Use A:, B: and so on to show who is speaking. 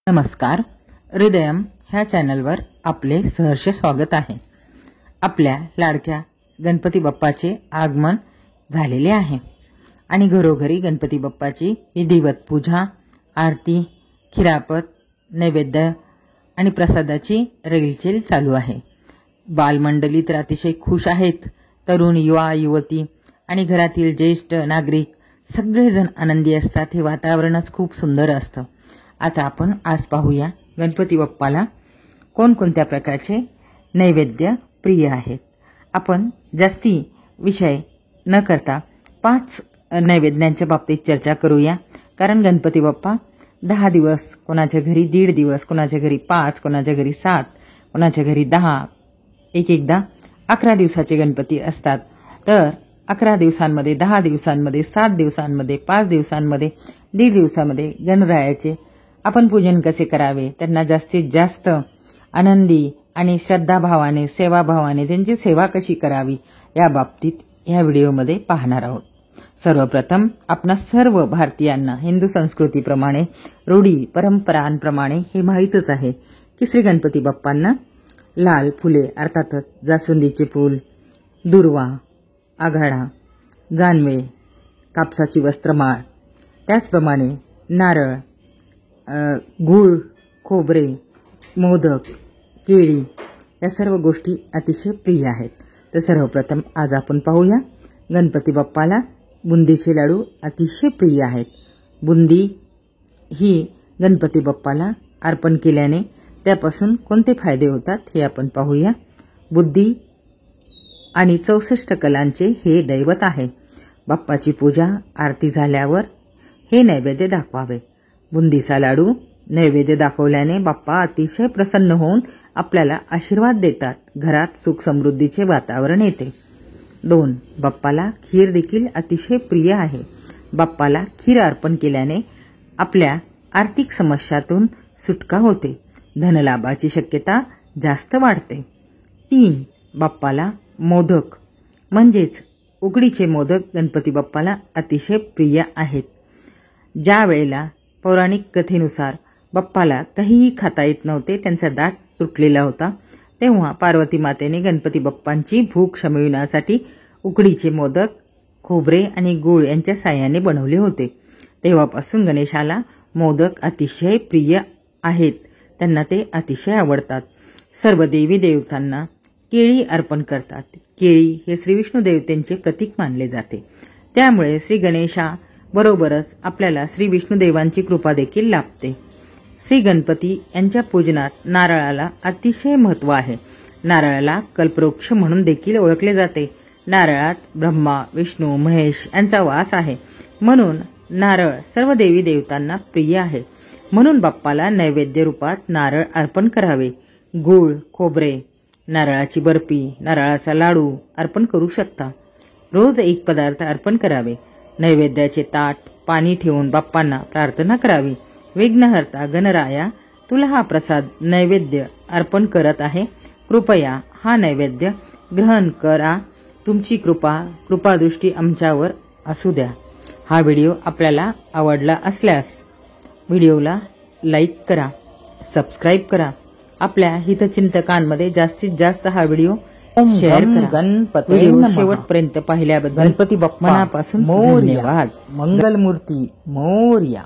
A: नमस्कार. हृदयम ह्या चॅनलवर आपले सहर्ष स्वागत आहे. आपल्या लाडक्या गणपती बाप्पाचे आगमन झालेले आहे आणि घरोघरी गणपती बाप्पाची विधिवत पूजा, आरती, खिरापत, नैवेद्य आणि प्रसादाची रेलचेल चालू आहे. बालमंडळी तर अतिशय खुश आहेत. तरुण, युवा, युवती आणि घरातील ज्येष्ठ नागरिक सगळेजण आनंदी असतात. हे वातावरणच खूप सुंदर असतं. आता आपण आज पाहूया गणपती बाप्पाला कोणकोणत्या प्रकारचे नैवेद्य प्रिय आहेत. आपण जास्ती विषय न करता 5 नैवेद्यांच्या बाबतीत चर्चा करूया. कारण गणपती बाप्पा 10 दिवस, कोणाच्या घरी 1.5 दिवस, कोणाच्या घरी 5, कोणाच्या घरी 7, कोणाच्या घरी 10, एकदा 11 दिवसाचे गणपती असतात. तर 11 दिवसांमध्ये, 10 दिवसांमध्ये, 7 दिवसांमध्ये, 5 दिवसांमध्ये, 1.5 दिवसामध्ये गणरायाचे आपण पूजन कसे करावे, त्यांना जास्तीत जास्त आनंदी आणि श्रद्धाभावाने, सेवाभावाने त्यांची सेवा कशी करावी या बाबतीत ह्या व्हिडिओमध्ये पाहणार आहोत. सर्वप्रथम आपणा सर्व भारतीयांना हिंदू संस्कृतीप्रमाणे, रूढी परंपरांप्रमाणे हे माहीतच आहे की श्री गणपती बाप्पांना लाल फुले अर्थातच जास्वंदीचे फूल, दुर्वा, आघाडा, जानवे, कापसाची वस्त्रमाळ, त्याचप्रमाणे नारळ, गूळ, खोबरे, मोदक, केळी या सर्व गोष्टी अतिशय प्रिय आहेत. तर सर्वप्रथम आज आपण पाहूया गणपती बाप्पाला बुंदीचे लाडू अतिशय प्रिय आहेत. बुंदी ही गणपती बाप्पाला अर्पण केल्याने त्यापासून कोणते फायदे होतात हे आपण पाहूया. बुद्धी आणि 64 कलांचे हे दैवत आहे. बाप्पाची पूजा, आरती झाल्यावर हे नैवेद्य दाखवावे. बुंदीचा लाडू नैवेद्य दाखवल्याने बाप्पा अतिशय प्रसन्न होऊन आपल्याला आशीर्वाद देतात. घरात सुख समृद्धीचे वातावरण येते. 2. बाप्पाला खीर देखील अतिशय प्रिय आहे. बाप्पाला खीर अर्पण केल्याने आपल्या आर्थिक समस्यातून सुटका होते. धनलाभाची शक्यता जास्त वाढते. 3. बाप्पाला मोदक म्हणजेच उकडीचे मोदक गणपती बाप्पाला अतिशय प्रिय आहेत. ज्या वेळेला पौराणिक कथेनुसार बाप्पाला काहीही खाता येत नव्हते, त्यांचा दात तुटलेला होता, तेव्हा पार्वती मातेने गणपती बाप्पांची भूक शमविण्यासाठी उकडीचे मोदक, खोबरे आणि गूळ यांच्या साहाय्याने बनवले होते. तेव्हापासून गणेशाला मोदक अतिशय प्रिय आहेत. त्यांना ते अतिशय आवडतात. सर्व देवी देवतांना केळी अर्पण करतात. केळी हे श्री विष्णू देवतेंचे प्रतीक मानले जाते. त्यामुळे श्री गणेशा बरोबरच आपल्याला श्री विष्णुदेवांची कृपा देखील लाभते. श्री गणपती यांच्या पूजनात नारळाला अतिशय महत्त्व आहे. नारळाला कल्पवृक्ष म्हणून देखील ओळखले जाते. नारळात ब्रह्मा, विष्णू, महेश यांचा वास आहे. म्हणून नारळ सर्व देवी देवतांना प्रिय आहे. म्हणून बाप्पाला नैवेद्य रूपात नारळ अर्पण करावे. गूळ, खोबरे, नारळाची बर्फी, नारळाचा लाडू अर्पण करू शकता. रोज एक पदार्थ अर्पण करावे. नैवेद्याचे ताट, पाणी ठेवून बाप्पांना प्रार्थना करावी. विघ्नहर्ता गणराया, तुला हा प्रसाद नैवेद्य अर्पण करत आहे. कृपया हा नैवेद्य ग्रहण करा. तुमची कृपादृष्टी आमच्यावर असू द्या. हा व्हिडिओ आपल्याला आवडला असल्यास व्हिडिओला लाईक करा, सबस्क्राईब करा. आपल्या हितचिंतकांमध्ये जास्तीत जास्त हा व्हिडिओ शेअर करा. गणपती शेवटपर्यंत पाहिल्याबद्दल गणपती बाप्पा मनापासून धन्यवाद. मंगलमूर्ती मोरया.